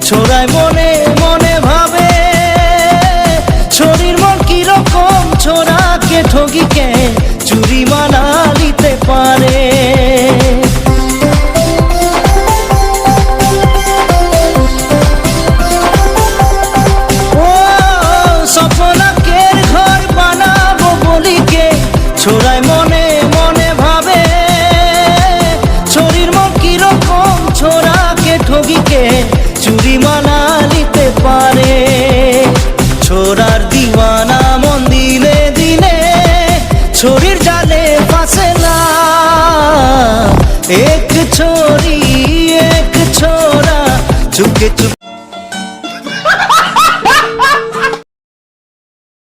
ছোড়ায় মনে মনে ভাবে শরীর মন কিরকম, ছোড়াকে ঠগিকে চুরি মানা নিতে পারে। ছোড়ায় মনে মনে ভাবে শরীর মন কিরকম, ছোড়াকে ঠগিকে চুরি মানা নিতে পারে। ছোড়ার দিওয়ানা মন দিনে দিনে ছড়ির জালে ফাঁসে না। এক ছড়ি এক ছোড়া চুপকে চুপ